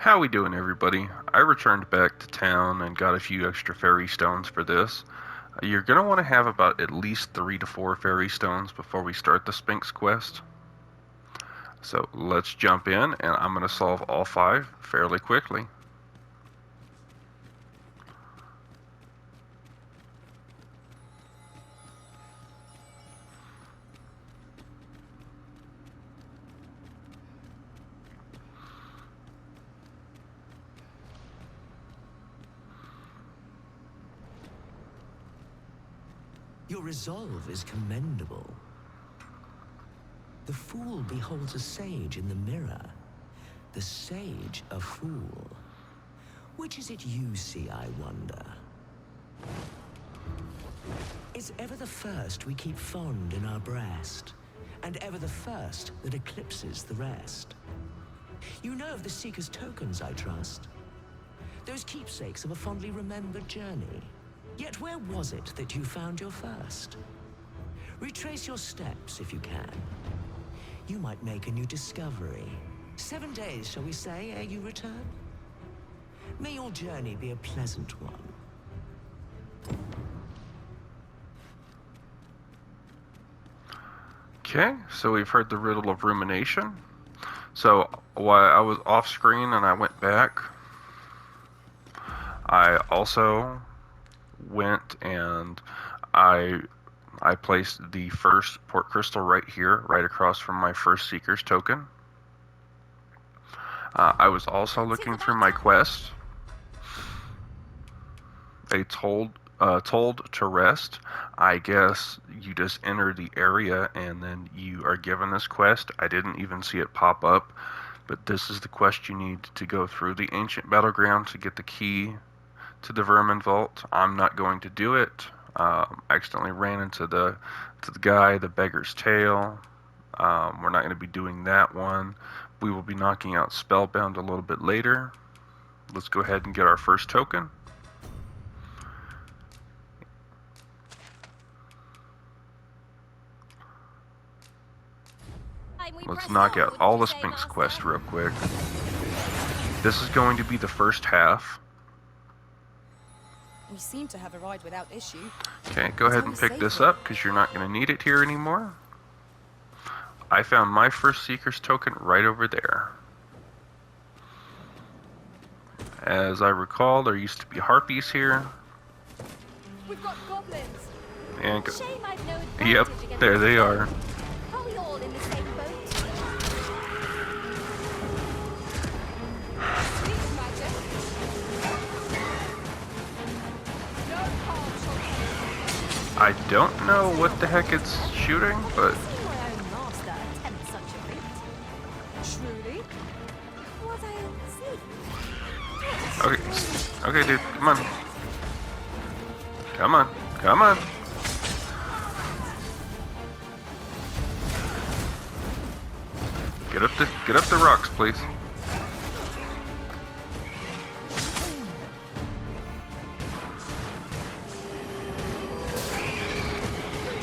How we doing, everybody? I returned back to town and got a few extra fairy stones for this. You're going to want to have about at least 3 to 4 fairy stones before we start the Sphinx quest. So let's jump in, and I'm going to solve all 5 fairly quickly. Your resolve is commendable. The fool beholds a sage in the mirror. The sage a fool. Which is it you see, I wonder? Is ever the first we keep fond in our breast, and ever the first that eclipses the rest? You know of the Seeker's tokens, I trust. Those keepsakes of a fondly remembered journey. Yet where was it that you found your first? Retrace your steps if you can. You might make a new discovery. 7 days, shall we say, ere you return? May your journey be a pleasant one. Okay, so we've heard the riddle of rumination. So while I was off screen and I went back, I also went and I placed the first port crystal right here, right across from my first Seeker's token. I was also looking through my quest. They told to rest. I guess you just enter the area and then you are given this quest. I didn't even see it pop up, but this is the quest you need to go through the ancient battleground to get the key to the Vermin Vault. I'm not going to do it. I accidentally ran into the guy, the beggar's tail. We're not going to be doing that one. We will be knocking out Spellbound a little bit later. Let's go ahead and get our first token. Let's knock out all the Sphinx quests real quick. This is going to be the first half. We seem to have arrived without issue. Okay, go ahead and pick this up because you're not going to need it here anymore. I found my first Seeker's token right over there. As I recall, there used to be harpies here. We've got goblins. And Shame I've no advantage yep, against there they them. are. Are we all in the same boat? Sweet magic. No harm shall come. I don't know what the heck it's shooting, but See my own master attempt such a feat. Truly? Was I asleep? okay, dude, come on, come on, come on. Get up the rocks, please.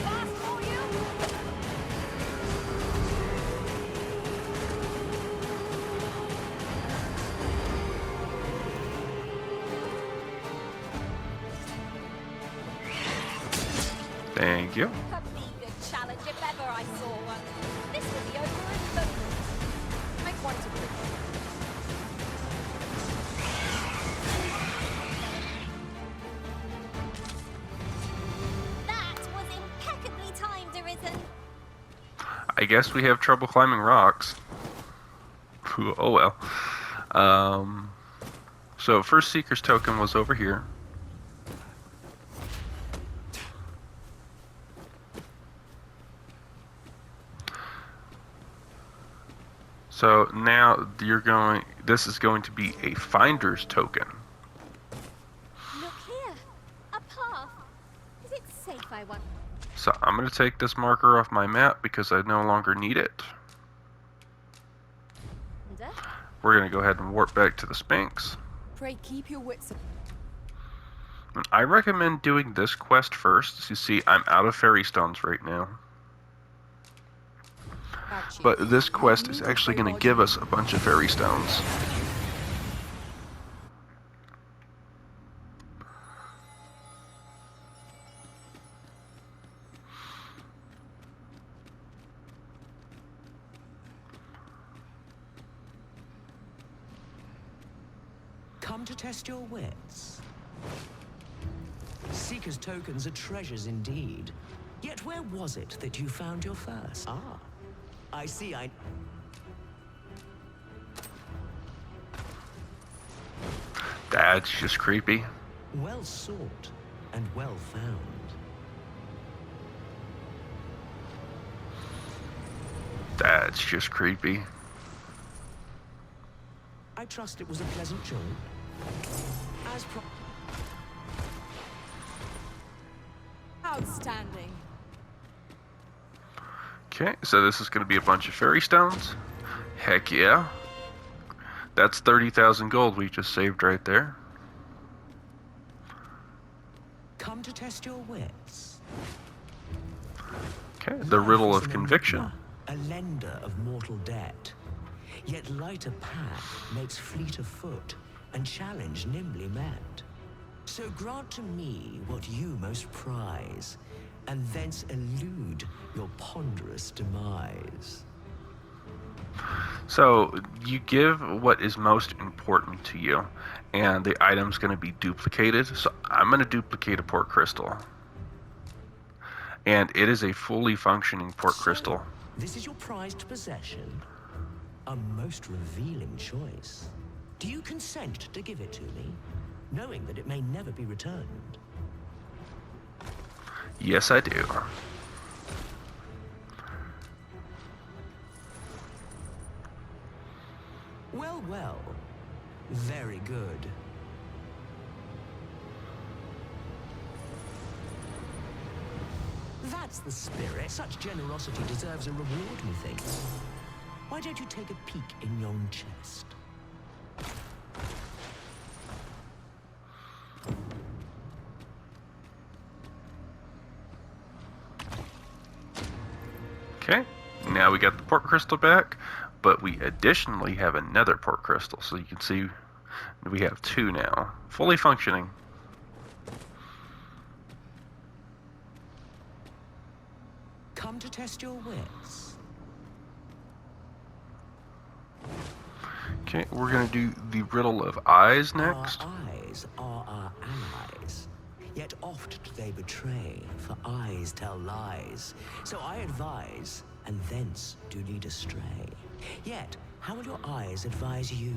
Fast for you? Thank you. A big challenge if ever I saw one. This will be over in moments. I want to bring That was impeccably timed, Arisen. I guess we have trouble climbing rocks. Oh well. So first Seeker's token was over here. So now this is going to be a Finder's token. Look here. A path. Is it safe, I wonder? So I'm going to take this marker off my map because I no longer need it. We're going to go ahead and warp back to the Sphinx. Pray keep your wits. And I recommend doing this quest first. As you see, I'm out of fairy stones right now. But this quest is actually going to give us a bunch of fairy stones. Come to test your wits. Seeker's tokens are treasures indeed. Yet where was it that you found your first? Ah, I see. That's just creepy. Well sought and well found. That's just creepy. I trust it was a pleasant jaunt. As Outstanding. Okay, so this is going to be a bunch of fairy stones. Heck yeah. That's 30,000 gold we just saved right there. Come to test your wits. Okay, the riddle Life of is an conviction. enigma, a lender of mortal debt. Yet lighter path makes fleeter foot, and challenge nimbly met. So grant to me what you most prize, and thence elude your ponderous demise. So you give what is most important to you, and the item's going to be duplicated. So I'm going to duplicate a port crystal. And it is a fully functioning port crystal. This is your prized possession? A most revealing choice. Do you consent to give it to me, knowing that it may never be returned? Yes, I do. Well, well. Very good. That's the spirit. Such generosity deserves a reward, methinks. Why don't you take a peek in yon chest? Okay, now we got the port crystal back, but we additionally have another port crystal. So you can see we have two now, fully functioning. Come to test your wits. Okay, we're going to do the riddle of eyes next. Our eyes are our allies, yet oft do they betray, for eyes tell lies. So I advise, and thence do lead astray. Yet, how will your eyes advise you?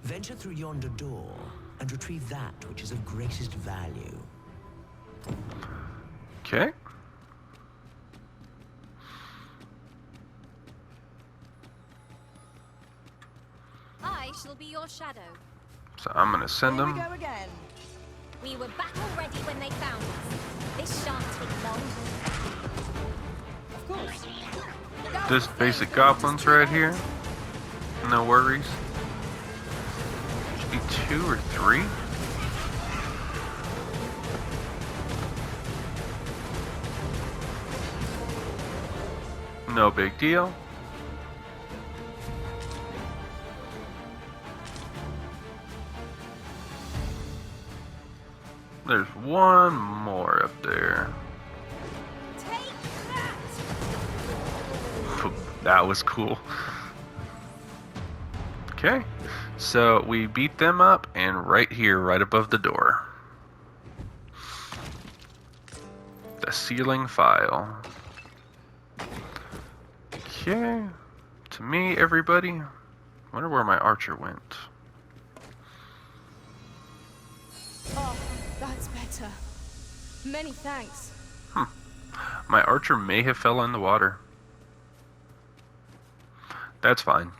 Venture through yonder door, and retrieve that which is of greatest value. Okay. I shall be your shadow. So I'm going to send Here we them. go again. We were battle ready when they found us. This shan't take long. Of course. This basic goblins right here. No worries. Should be 2 or 3. No big deal. There's one more up there. Take that! That was cool. Okay, so we beat them up, and right here, right above the door, the ceiling file. Okay, to me, everybody. Wonder where my archer went. Oh, that's better. Many thanks. My archer may have fell in the water. That's fine.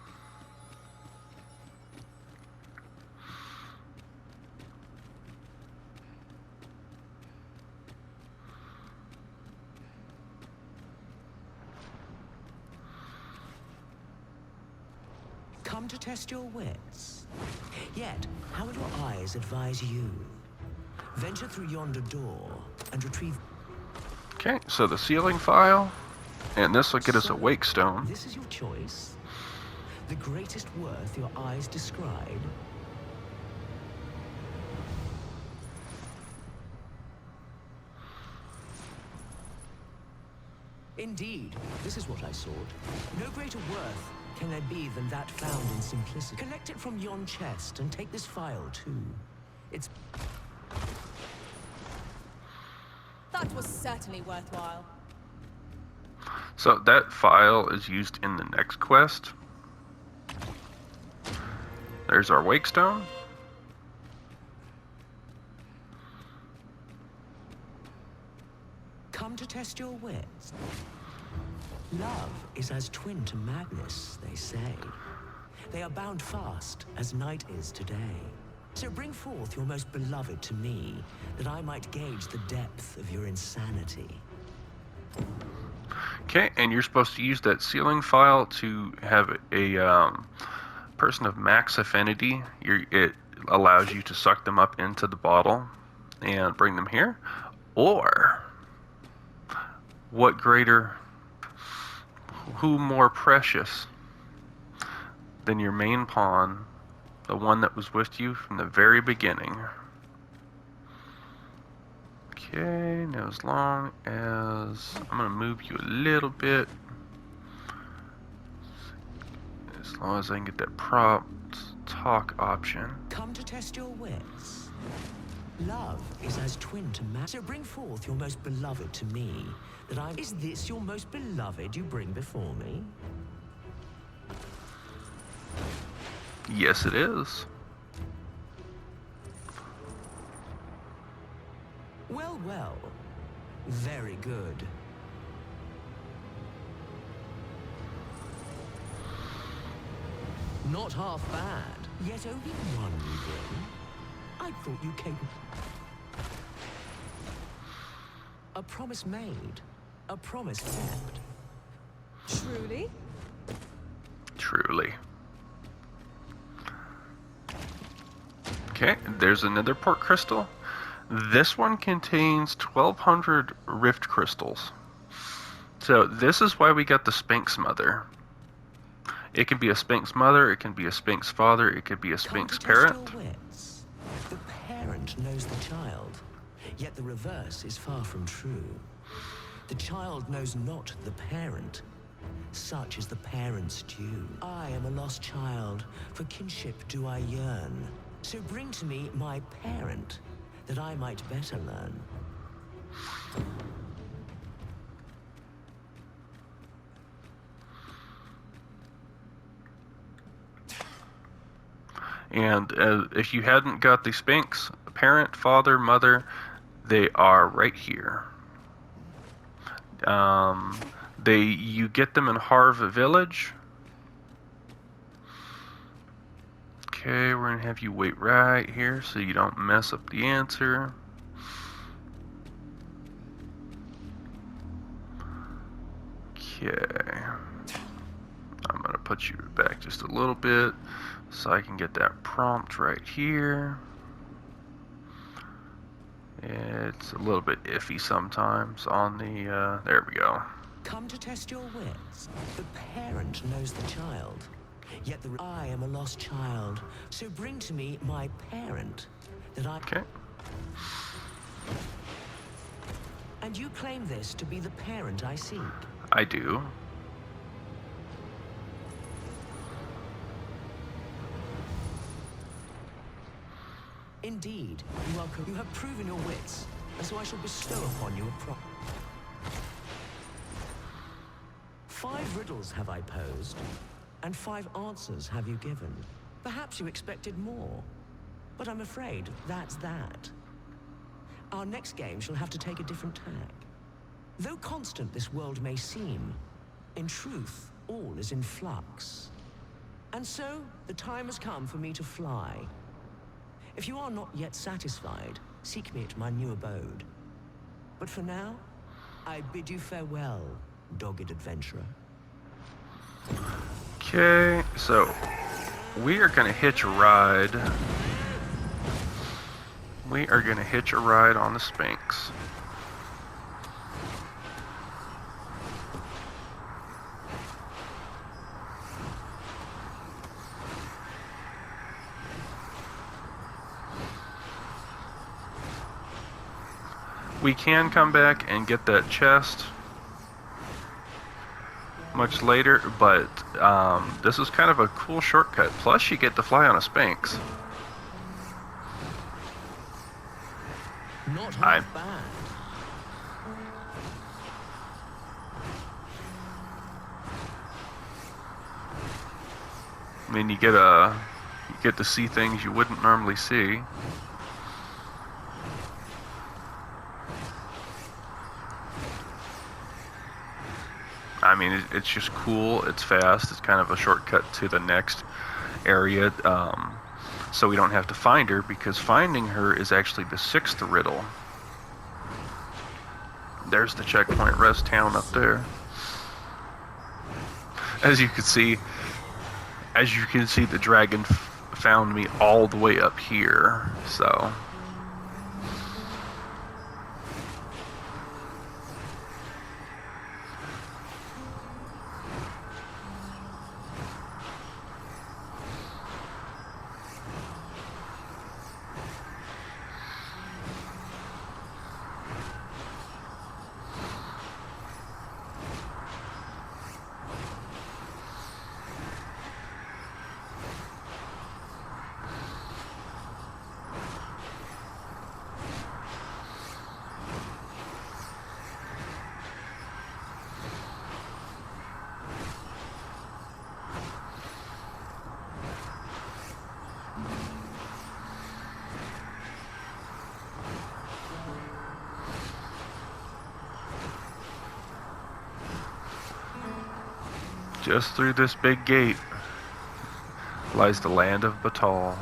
Come to test your wits. Yet, how will your eyes advise you? Venture through yonder door, and retrieve... Okay, so the ceiling file, and this will get us a wake stone. This is your choice? The greatest worth your eyes descried? Indeed, this is what I sought. No greater worth can there be than that found in simplicity? Collect it from yon chest and take this file too. It's... That was certainly worthwhile. So that file is used in the next quest. There's our Wakestone. Come to test your wits. Love is as twin to madness, they say. They are bound fast, as night is today. So bring forth your most beloved to me, that I might gauge the depth of your insanity. Okay, and you're supposed to use that sealing file to have a person of max affinity. It allows you to suck them up into the bottle and bring them here. Or, what greater, who more precious than your main pawn, the one that was with you from the very beginning. Okay, now as long as I'm going to move you a little bit, as long as I can get that prompt talk option. Come to test your wits. Love is as twin to man. So bring forth your most beloved to me, that I... Is this your most beloved you bring before me? Yes, it is. Well, well. Very good. Not half bad. Yet only one you bring. I thought you came... A promise made. A promise kept. Truly? Truly. Okay, there's another port crystal. This one contains 1,200 rift crystals. So this is why we got the Sphinx Mother. It can be a Sphinx Mother, it can be a Sphinx Father, it could be a Sphinx Parent. The parent knows the child, yet the reverse is far from true. The child knows not the parent. Such is the parent's due. I am a lost child, for kinship do I yearn. So bring to me my parent, that I might better learn. And if you hadn't got the Sphinx, parent, father, mother, they are right here. You get them in Harv Village. Okay, we're gonna have you wait right here so you don't mess up the answer. Okay. I'm gonna put you back just a little bit so I can get that prompt right here. It's a little bit iffy sometimes on the, there we go. Come to test your wits. The parent knows the child, yet I am a lost child. So bring to me my parent, that I... Okay. And you claim this to be the parent I seek? I do. Indeed, you have proven your wits, and so I shall bestow upon you a 5 riddles have I posed, and 5 answers have you given. Perhaps you expected more, but I'm afraid that's that. Our next game shall have to take a different tack. Though constant this world may seem, in truth, all is in flux. And so, the time has come for me to fly. If you are not yet satisfied, seek me at my new abode. But for now, I bid you farewell, dogged adventurer. Okay, so we are gonna hitch a ride. We are gonna hitch a ride on the Sphinx. We can come back and get that chest. much later, but this is kind of a cool shortcut. Plus, you get to fly on a Sphinx. Not half bad. I mean, you get to see things you wouldn't normally see. I mean, it's just cool. It's fast. It's kind of a shortcut to the next area, so we don't have to find her, because finding her is actually the 6th riddle. There's the checkpoint rest town up there. As you can see, the dragon found me all the way up here. So. Just through this big gate lies the land of Batal.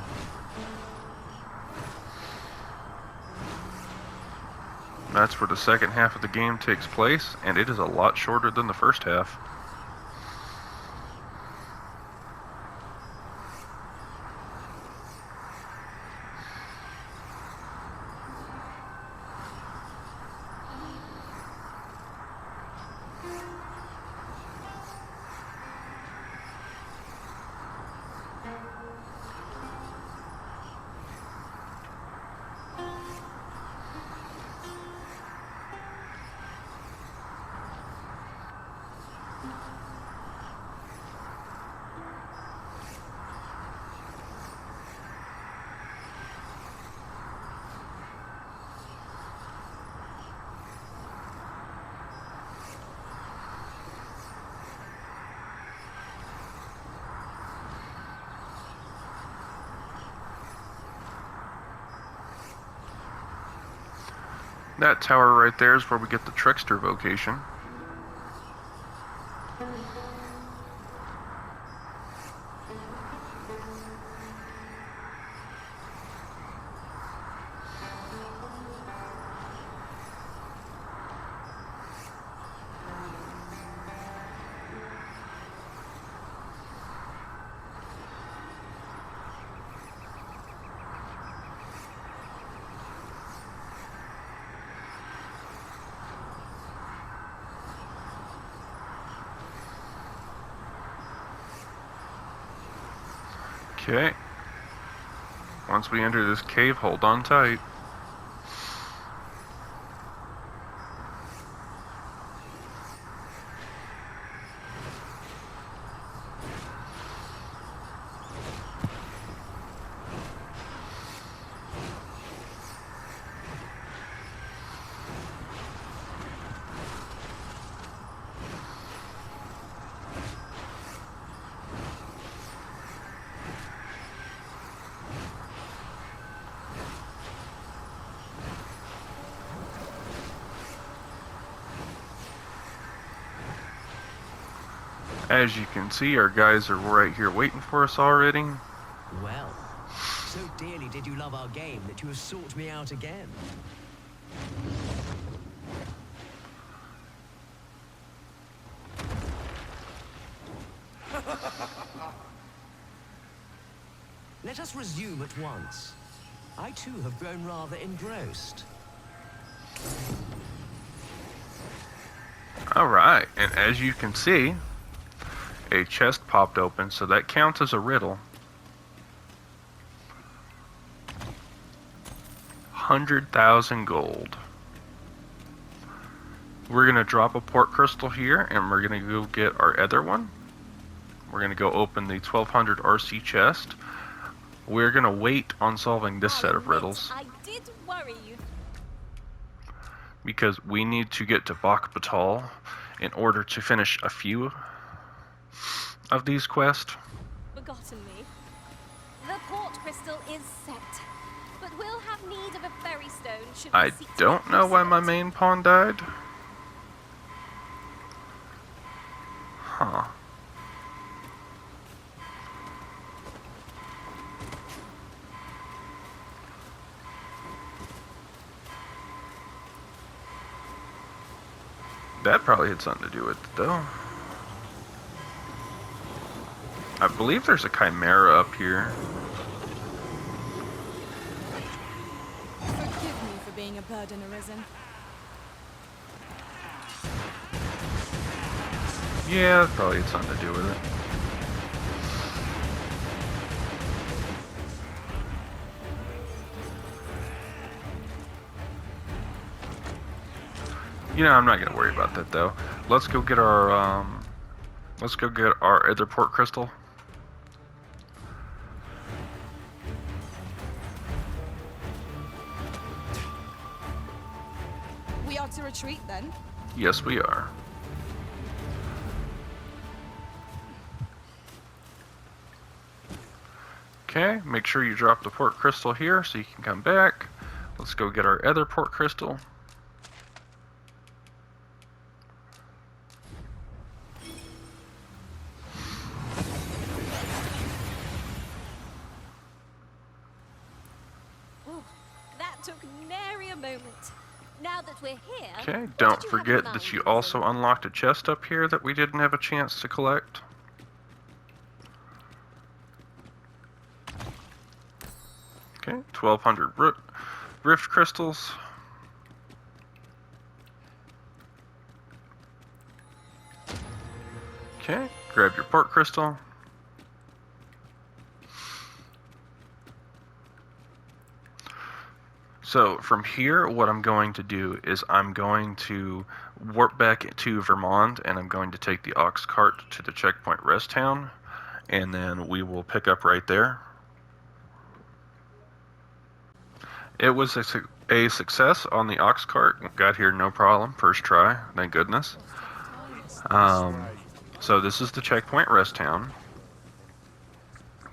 That's where the second half of the game takes place, and it is a lot shorter than the first half. That tower right there is where we get the Trickster vocation. Okay. Once we enter this cave, hold on tight. As you can see, our guys are right here waiting for us already. Well, so dearly did you love our game that you have sought me out again. Let us resume at once. I too have grown rather engrossed. Alright, and as you can see, a chest popped open, so that counts as a riddle. 100,000 gold. we're going to drop a port crystal here, and we're going to go get our other one. We're going to go open the 1200 RC chest. We're going to wait on solving this set of riddles, I did worry you. because we need to get to Bak Batal in order to finish a few of these quests. Forgotten me. The port crystal is set, but we'll have need of a fairy stone should we I seek to don't make know use why of my it. main pawn died. Huh. That probably had something to do with it, though. I believe there's a chimera up here. Forgive me for being a burden arisen. Yeah, that probably had something to do with it. You know, I'm not gonna worry about that though. Let's go get our other port crystal. We are to retreat then? Yes, we are. Okay, make sure you drop the port crystal here so you can come back. Let's go get our other port crystal. Ooh, that took nary a moment. Now that we're here, Okay, what don't did you have in forget mind, that you Arisen? also unlocked a chest up here that we didn't have a chance to collect. Okay, 1200 rift crystals. Okay, grab your port crystal. So from here, what I'm going to do is I'm going to warp back to Vermont, and I'm going to take the ox cart to the checkpoint rest town, and then we will pick up right there. It was a success on the ox cart. Got here no problem. First try, thank goodness. So this is the checkpoint rest town.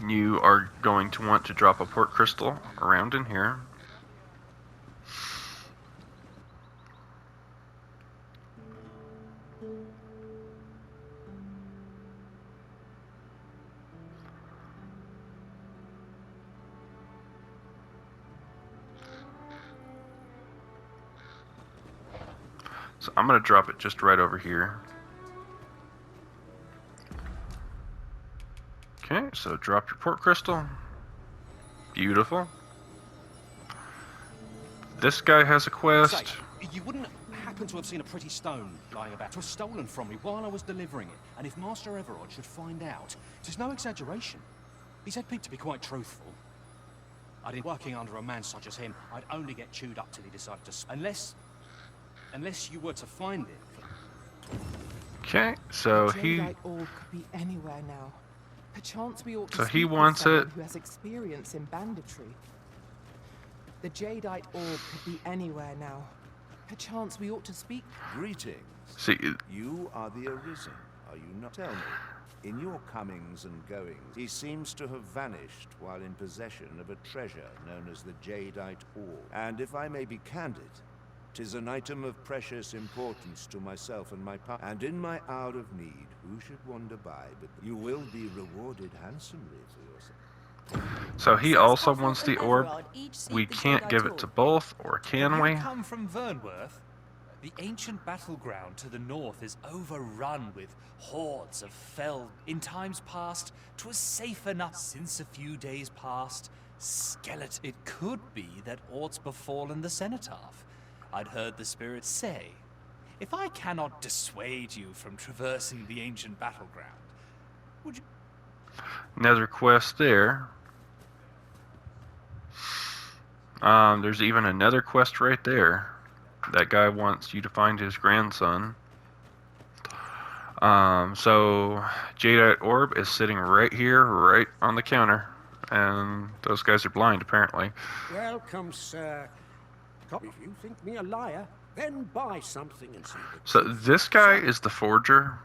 You are going to want to drop a port crystal around in here. So I'm going to drop it just right over here. Okay, so drop your port crystal. Beautiful. This guy has a quest. Say, you wouldn't happen to have seen a pretty stone lying about. It was stolen from me while I was delivering it, and if Master Everard should find out, it is no exaggeration. He said Pete to be quite truthful. I didn't working under a man such as him, I'd only get chewed up till he decided to unless you were to find it. Okay, so The he jadeite orb could be anywhere now. Perchance we ought to So he speak with wants someone it. who has experience in banditry. The jadeite orb could be anywhere now. Perchance we ought to speak. Greetings. see You are the Arisen, are you not? Tell me, in your comings and goings, he seems to have vanished while in possession of a treasure known as the jadeite orb. And if I may be candid, 'tis an item of precious importance to myself and my and in my hour of need, who should wander by but you will be rewarded handsomely for yourself. so he also wants the orb. Each seek We the can't jadeite give it orb. to both, or can we? You come from Vernworth? The ancient battleground to the north is overrun with hordes of fell. In times past, 'twas safe enough. Since a few days past, skeleton. It could be that aught's befallen the cenotaph. I'd heard the spirits say, if I cannot dissuade you from traversing the ancient battleground, would you... Another quest there. There's even another quest right there. That guy wants you to find his grandson. So Jadeite Orb is sitting right here, right on the counter. And those guys are blind, apparently. Welcome, sir. If you think me a liar, then buy something and see the So truth this guy yourself. is the forger.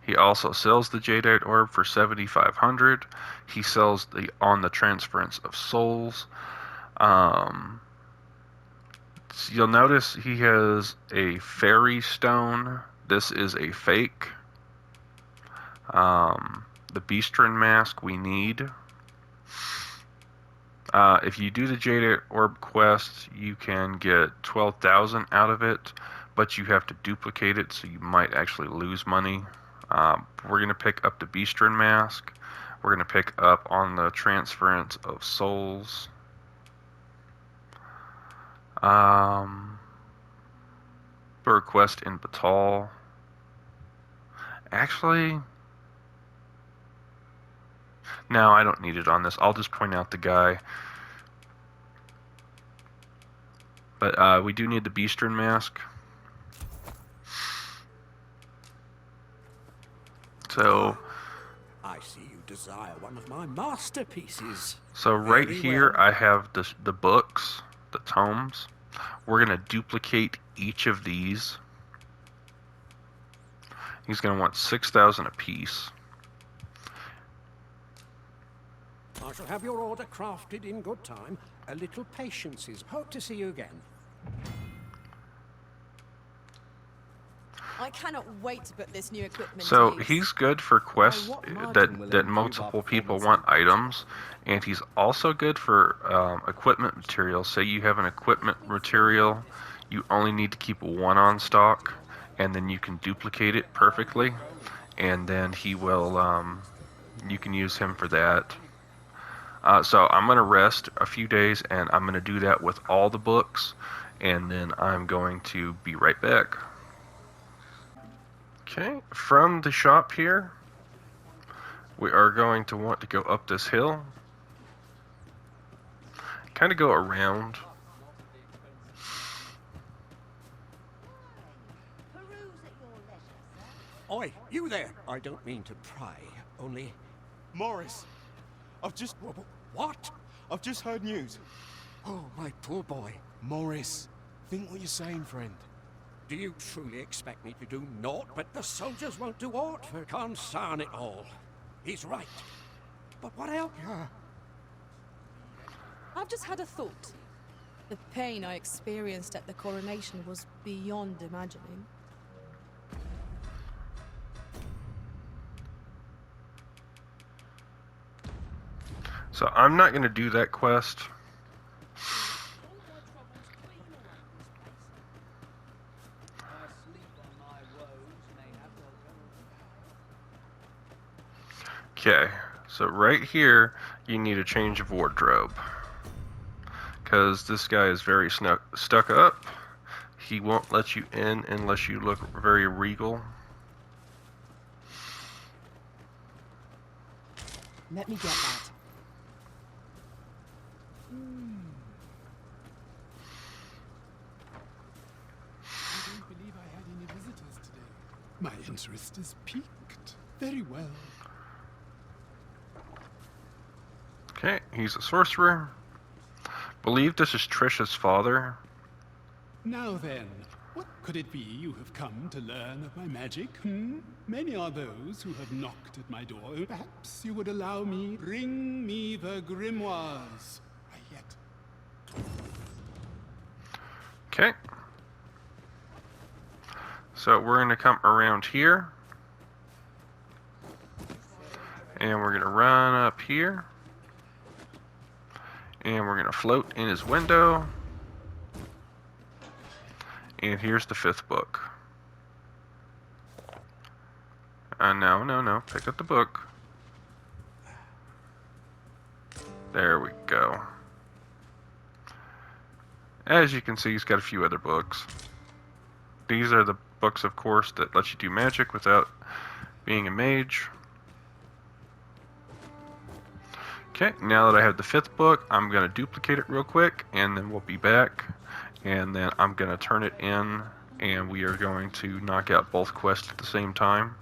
He also sells the Jadeite Orb for 7,500. He sells on the transference of souls. So you'll notice he has a fairy stone. This is a fake. The Beastren mask we need. If you do the Jadeite Orb quest, you can get 12,000 out of it, but you have to duplicate it, so you might actually lose money. We're going to pick up the Beastren mask. We're going to pick up on the transference of souls. For a quest in Batal. Actually, no, I don't need it on this. I'll just point out the guy. But we do need the Beastren mask. So I see you desire one of my masterpieces. So right Very here well. I have the books, the tomes. We're going to duplicate each of these. He's going to want 6,000 apiece. I shall have your order crafted in good time. A little patience is. Hope to see you again. I cannot wait to put this new equipment So to use. he's good for quests what margin will that improve multiple our people performance want items, and he's also good for equipment materials. Say you have an equipment material, you only need to keep one on stock, and then you can duplicate it perfectly, and then he will. You can use him for that. So I'm going to rest a few days, and I'm going to do that with all the books, and then I'm going to be right back. Okay, from the shop here, we are going to want to go up this hill. Kind of go around. Oi, you there! I don't mean to pry, only... Morris, I've just... What? I've just heard news. Oh, my poor boy. Morris, think what you're saying, friend. Do you truly expect me to do naught? But the soldiers won't do aught for concern it all. He's right. But what else? I've just had a thought. The pain I experienced at the coronation was beyond imagining. So I'm not going to do that quest. Okay, so right here, you need a change of wardrobe. Because this guy is very stuck up. He won't let you in unless you look very regal. Let me get that. I don't believe I had any visitors today. My interest is piqued. Very well. Okay, he's a sorcerer. Believe this is Trisha's father. Now then, what could it be you have come to learn of my magic, Many are those who have knocked at my door. Perhaps you would allow me, bring me the grimoires. Why yet? Okay. So we're going to come around here. And we're going to run up here. And we're going to float in his window. And here's the 5th book. No. Pick up the book. There we go. As you can see, he's got a few other books. These are the books, of course, that let you do magic without being a mage. Okay, now that I have the 5th book, I'm going to duplicate it real quick, and then we'll be back. And then I'm going to turn it in, and we are going to knock out both quests at the same time.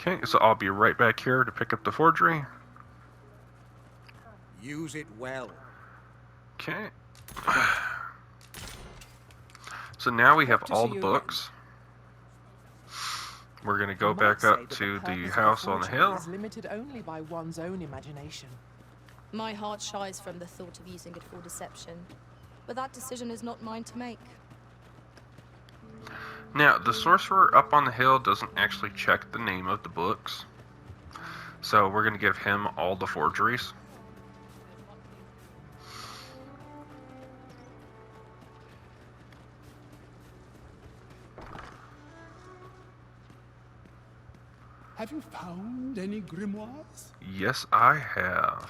Okay, so I'll be right back here to pick up the forgery. Use it well. Okay. So now we have Good to all see the you books. We're going to go You might back say up that to purpose the of house on the forgery hill. is limited only by one's own imagination. My heart shies from the thought of using it for deception. But that decision is not mine to make. Now, the sorcerer up on the hill doesn't actually check the name of the books. So we're going to give him all the forgeries. Have you found any grimoires? Yes, I have.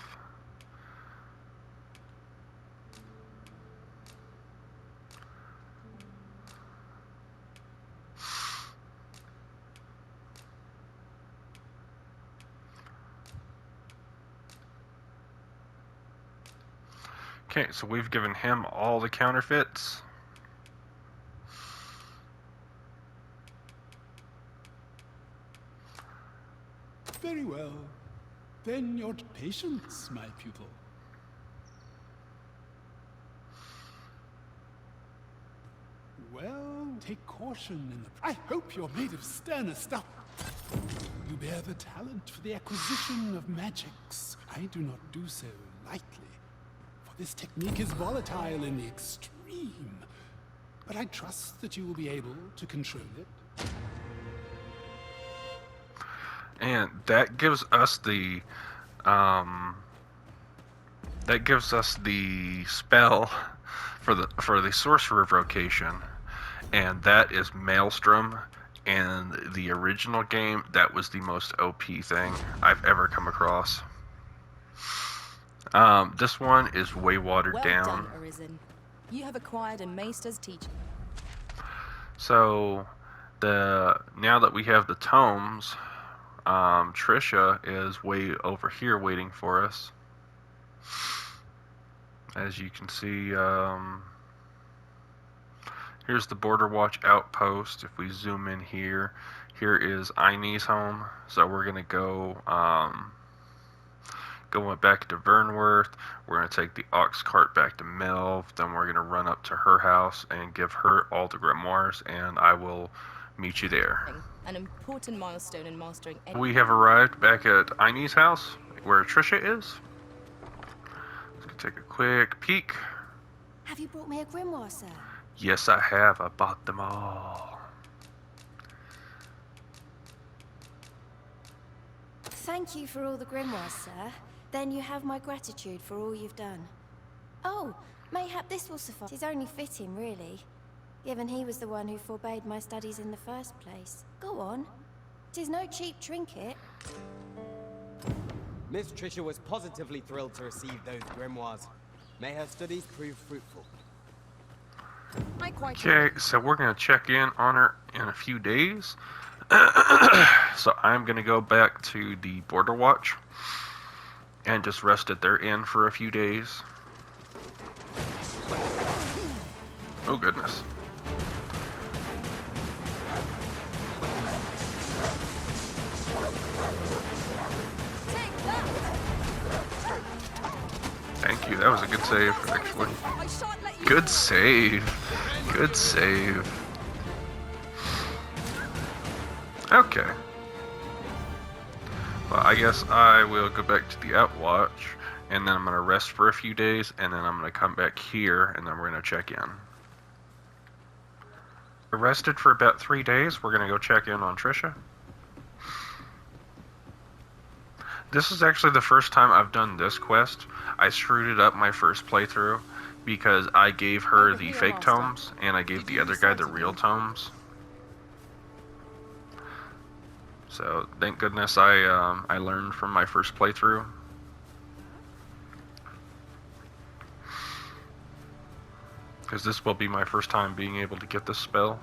Okay, so we've given him all the counterfeits. Very well. Then your patience, my pupil. Well, take caution in the... I hope you're made of sterner stuff. You bear the talent for the acquisition of magics. I do not do so lightly, for this technique is volatile in the extreme. But I trust that you will be able to control it. And that gives us the spell for the sorcerer vocation, and that is Maelstrom. And the original game, that was the most OP thing I've ever come across. This one is way watered Well down. done, Arisen. You have acquired a Maester's teaching. So now that we have the tomes, Trisha is way over here waiting for us. As you can see, here's the Border Watch outpost. If we zoom in here, here is Aine's home. So we're gonna go going back to Vernworth. We're gonna take the ox cart back to Melv. Then we're gonna run up to her house and give her all the grimoires, and I will meet you there. An important milestone in mastering any... We have arrived back at Aine's house, where Trisha is. Let's take a quick peek. Have you brought me a grimoire, sir? Yes, I have. I bought them all. Thank you for all the grimoires, sir. Then you have my gratitude for all you've done. Oh, mayhap this will suffice. It's only fitting, really, given he was the one who forbade my studies in the first place. Go on. 'Tis no cheap trinket. Miss Trisha was positively thrilled to receive those grimoires. May her studies prove fruitful. Okay, so we're going to check in on her in a few days. So I'm going to go back to the Border Watch and just rest at their inn for a few days. Oh, goodness. Thank you, that was a good save, actually. Good save. Good save. Okay. Well, I guess I will go back to the Outwatch, and then I'm going to rest for a few days, and then I'm going to come back here, and then we're going to check in. I rested for about 3 days. We're going to go check in on Trisha. This is actually the first time I've done this quest. I screwed it up my first playthrough because I gave her the fake tomes and I gave the other guy the real tomes. So thank goodness I learned from my first playthrough. because this will be my first time being able to get this spell.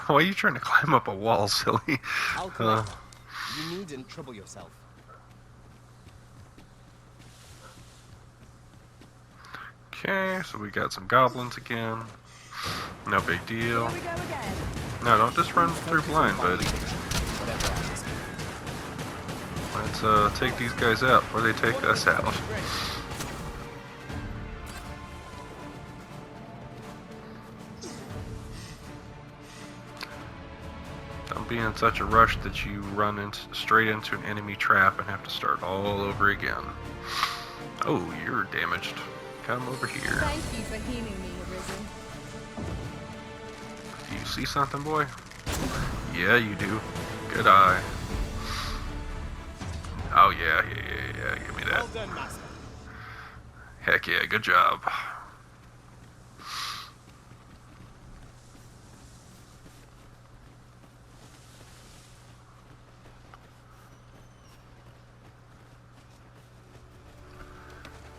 Why are you trying to climb up a wall, silly? I'll collect. You needn't trouble yourself. Okay, so we got some goblins again. No big deal. Here we go again. No, don't just run through blind, buddy. Let's take these guys out before they take us out. Don't be in such a rush that you run straight into an enemy trap and have to start all over again. Oh, you're damaged. Come over here. Thank you for healing me, Arisen. Do you see something, boy? Yeah, you do. Good eye. Oh, yeah. Give me that. Well done, master. Heck yeah, good job.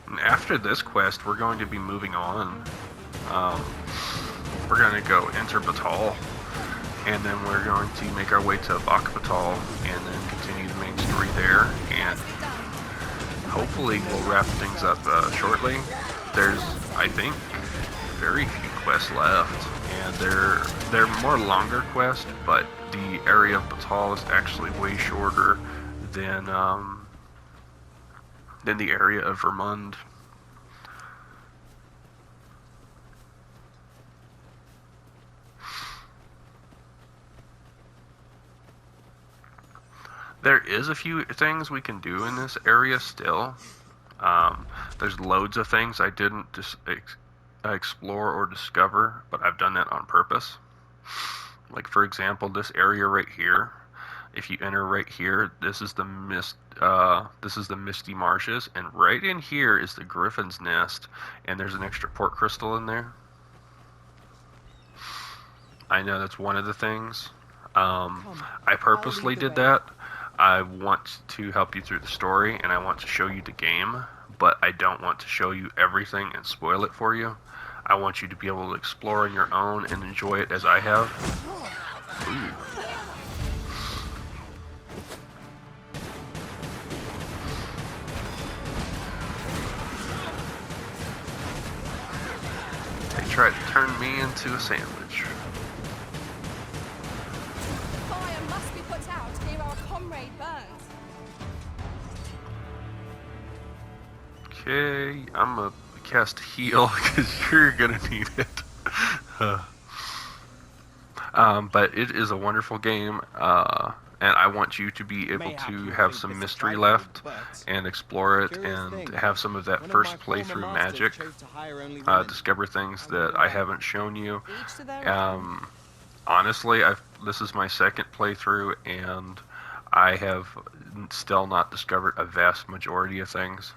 And after this quest, we're going to be moving on. We're going to go enter Batal, and then we're going to make our way to Bak Batal, and then continue the main story there, and hopefully we'll wrap things up shortly. There's, I think, very few quests left, and they're more longer quests, but the area of Batal is actually way shorter than the area of Vermund. There is a few things we can do in this area still. There's loads of things I didn't explore or discover, but I've done that on purpose. Like, for example, this area right here. If you enter right here, this is the Misty Marshes, and right in here is the Griffin's Nest, and there's an extra port crystal in there. I know that's one of the things. I purposely did that. I want to help you through the story, and I want to show you the game, but I don't want to show you everything and spoil it for you. I want you to be able to explore on your own and enjoy it as I have. Ooh. They tried to turn me into a sandwich. Fire must be put out near our comrade burns. Okay, I'm gonna cast heal because you're gonna need it. But it is a wonderful game, and I want you to be able to have some mystery left and explore it and have some of that first playthrough magic. Discover things that I haven't shown you. Honestly, this is my second playthrough, and I have still not discovered a vast majority of things.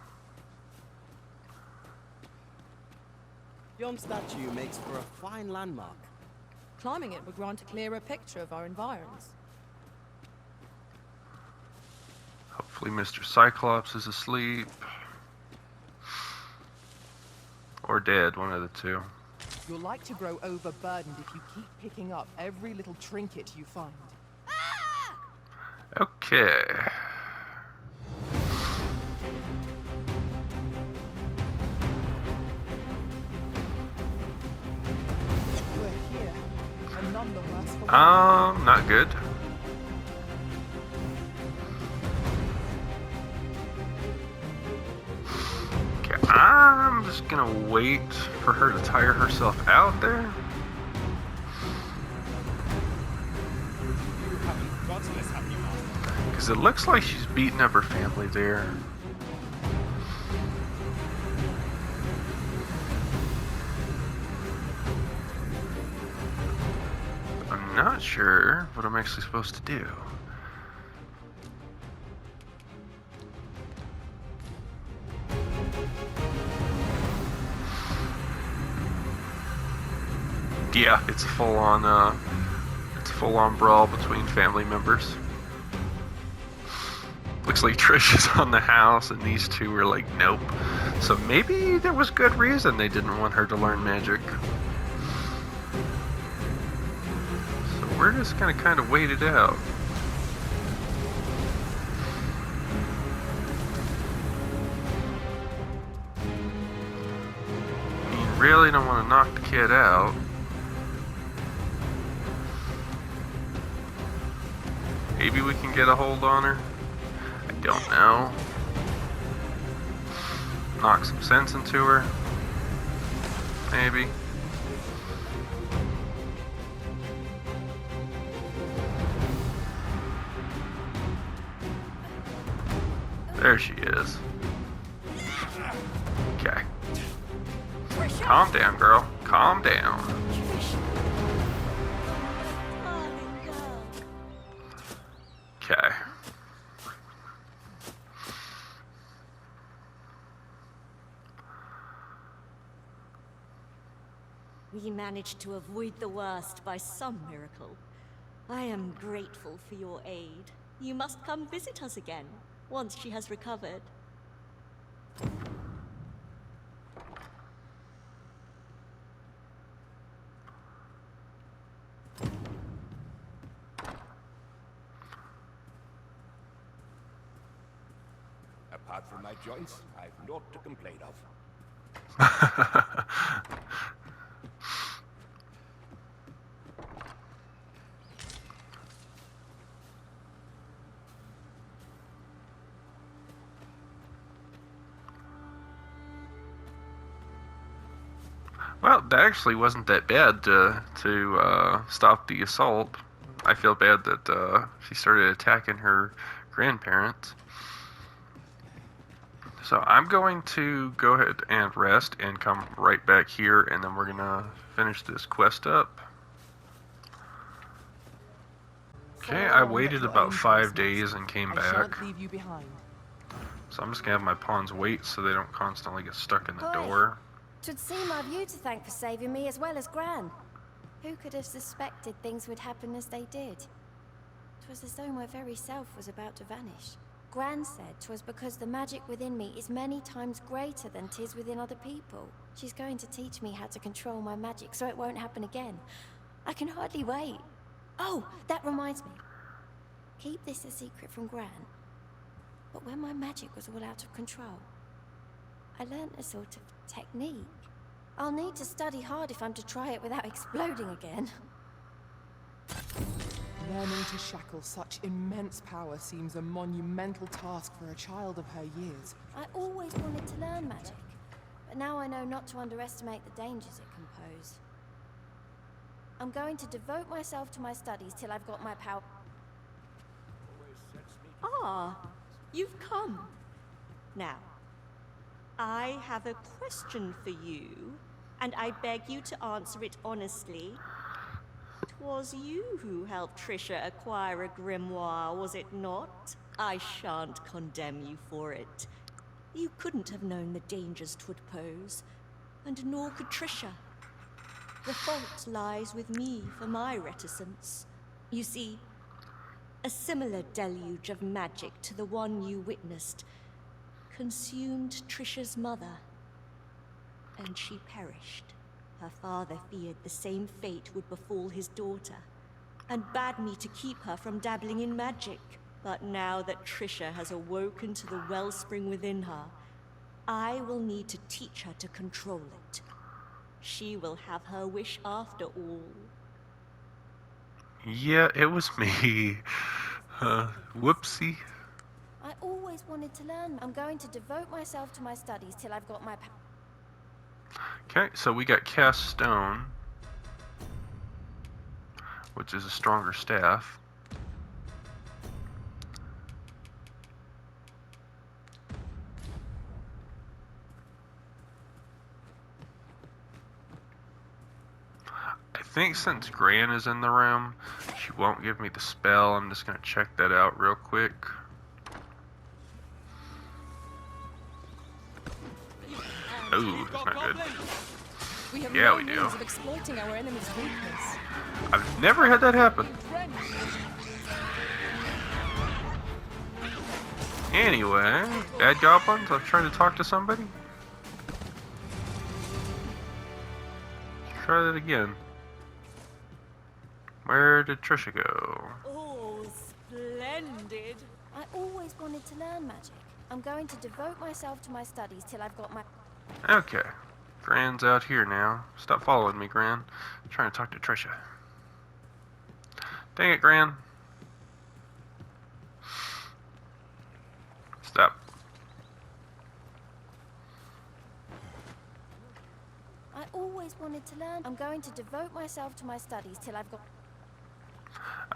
Yon statue makes for a fine landmark. Climbing it would grant a clearer picture of our environs. Hopefully Mr. Cyclops is asleep. Or dead, one of the two. You're like to grow overburdened if you keep picking up every little trinket you find. Okay. We're here, and none the worse for Not good. Okay, I'm just gonna wait for her to tire herself out there. Because it looks like she's beating up her family there. I'm not sure what I'm actually supposed to do. Yeah, it's a full-on brawl between family members. Looks like Trish is on the house, and these two were like, nope. So maybe there was good reason they didn't want her to learn magic. So we're just gonna kind of wait it out. You really don't want to knock the kid out. Maybe we can get a hold on her. I don't know. Knock some sense into her. Maybe. There she is. Okay. Calm down, girl. Calm down. Okay. We managed to avoid the worst by some miracle. I am grateful for your aid. You must come visit us again, once she has recovered. Apart from my joints, I've naught to complain of. Well, that actually wasn't that bad to stop the assault. I feel bad that she started attacking her grandparents. So I'm going to go ahead and rest and come right back here, and then we're going to finish this quest up. Okay, I waited about 5 days and came back. shan't leave you behind. So I'm just going to have my pawns wait so they don't constantly get stuck in the Boy, door. 'Twould seem I've you to thank for saving me as well as Gran. Who could have suspected things would happen as they did? 'Twas as though my very self was about to vanish. Gran said 'twas because the magic within me is many times greater than 'tis within other people. She's going to teach me how to control my magic so it won't happen again. I can hardly wait. Oh, that reminds me. Keep this a secret from Gran. But when my magic was all out of control, I learned a sort of technique. I'll need to study hard if I'm to try it without exploding again. Learning to shackle such immense power seems a monumental task for a child of her years. I always wanted to learn magic, but now I know not to underestimate the dangers it can pose. I'm going to devote myself to my studies till I've got my power. Ah, you've come. Now, I have a question for you, and I beg you to answer it honestly. 'Twas you who helped Trisha acquire a grimoire, was it not? I shan't condemn you for it. You couldn't have known the dangers 'twould pose, and nor could Trisha. The fault lies with me for my reticence. You see, a similar deluge of magic to the one you witnessed consumed Trisha's mother, and she perished. Her father feared the same fate would befall his daughter, and bade me to keep her from dabbling in magic. But now that Trisha has awoken to the wellspring within her, I will need to teach her to control it. She will have her wish after all. Yeah, it was me. Whoopsie. I always wanted to learn. I'm going to devote myself to my studies till I've got my Okay, so we got cast stone, which is a stronger staff. I think since Gran is in the room, she won't give me the spell. I'm just going to check that out real quick. Ooh, that's not good. We have Yeah, no we do. means of exploiting our enemy's weakness. I've never had that happen. Anyway, bad goblins, I'm trying to talk to somebody. Try that again. Where did Trisha go? Oh, splendid. I always wanted to learn magic. I'm going to devote myself to my studies till I've got my... Okay. Gran's out here now. Stop following me, Gran. I'm trying to talk to Trisha. Dang it, Gran. Stop. I always wanted to learn. I'm going to devote myself to my studies till I've got...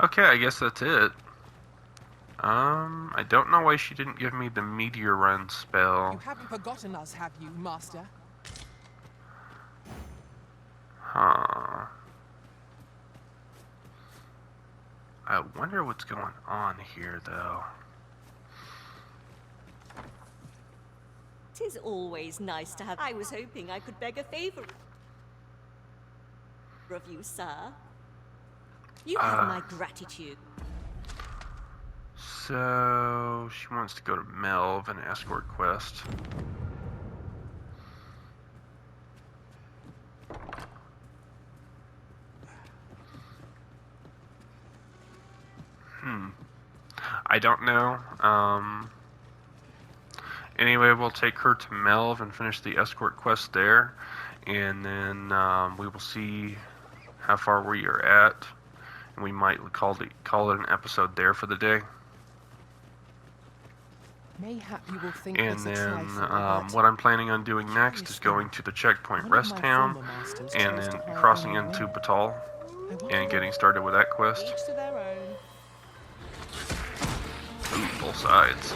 Okay, I guess that's it. I don't know why she didn't give me the meteor run spell. You haven't forgotten us, have you, Master? Huh. I wonder what's going on here, though. Tis always nice to have... I was hoping I could beg a favor of you, sir. You have my gratitude. So, she wants to go to Melv and escort quest. I don't know. Anyway, we'll take her to Melv and finish the escort quest there. And then we will see how far we are at. And we might call it an episode there for the day. Mayhap you will think And it's a then trifle, but what I'm planning on doing next is going to the checkpoint rest town and then crossing into Batal and getting started with that quest. each to their own. Ooh, both sides.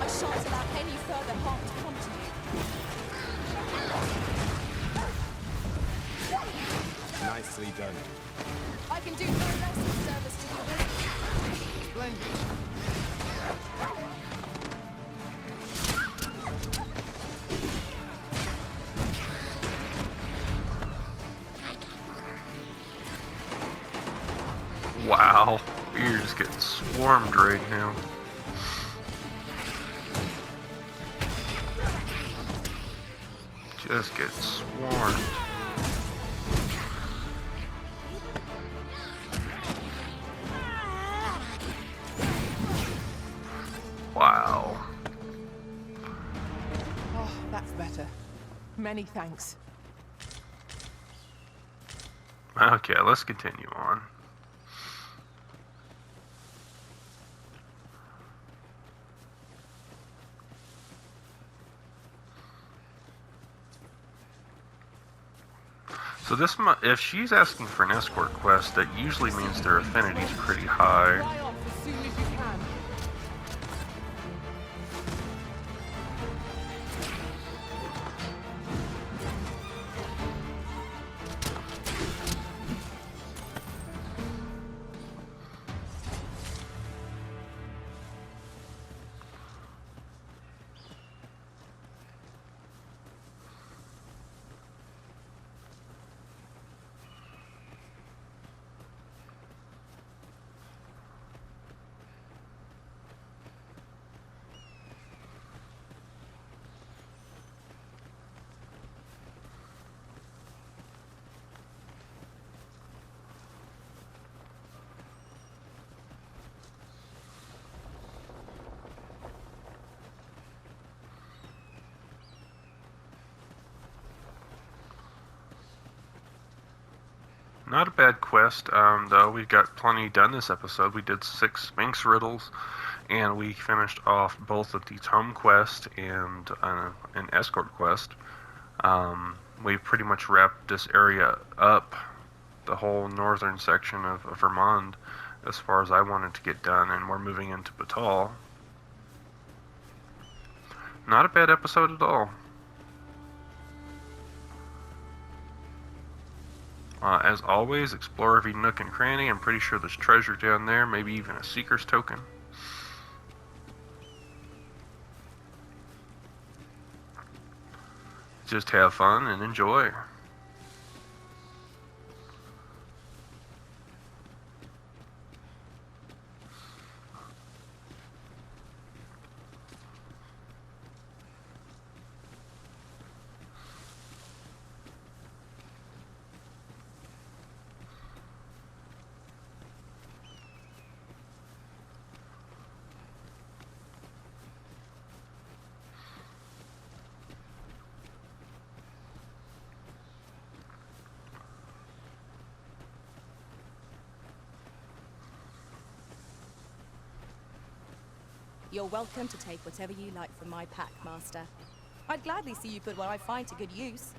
I shan't allow any further harm to come to you. Nicely done. I can do no less in service to you. Splendid. Wow, you're just getting swarmed right now. Just get swarmed. Wow. Oh, that's better. Many thanks. Okay, let's continue on. So this, if she's asking for an escort quest, that usually means their affinity's pretty high. Fly off as soon as you can. Not a bad quest, though. We've got plenty done this episode. We did 6 Sphinx Riddles, and we finished off both of the Tome quest and an escort quest. We pretty much wrapped this area up, the whole northern section of Vermont, as far as I wanted to get done, and we're moving into Batal. Not a bad episode at all. As always, explore every nook and cranny. I'm pretty sure there's treasure down there, maybe even a Seeker's Token. Just have fun and enjoy. You're welcome to take whatever you like from my pack, Master. I'd gladly see you put what I find to good use.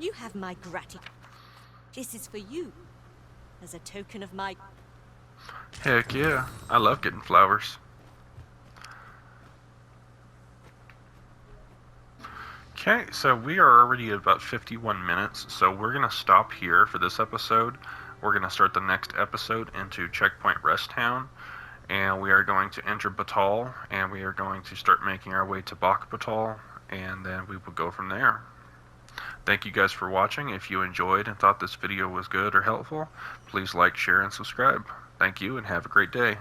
You have my gratitude. This is for you, as a token of my... Heck yeah, I love getting flowers. Okay, so we are already at about 51 minutes, so we're going to stop here for this episode. We're going to start the next episode into Checkpoint Rest Town, and we are going to enter Batal, and we are going to start making our way to Bak Batal, and then we will go from there. Thank you guys for watching. If you enjoyed and thought this video was good or helpful, please like, share, and subscribe. Thank you, and have a great day.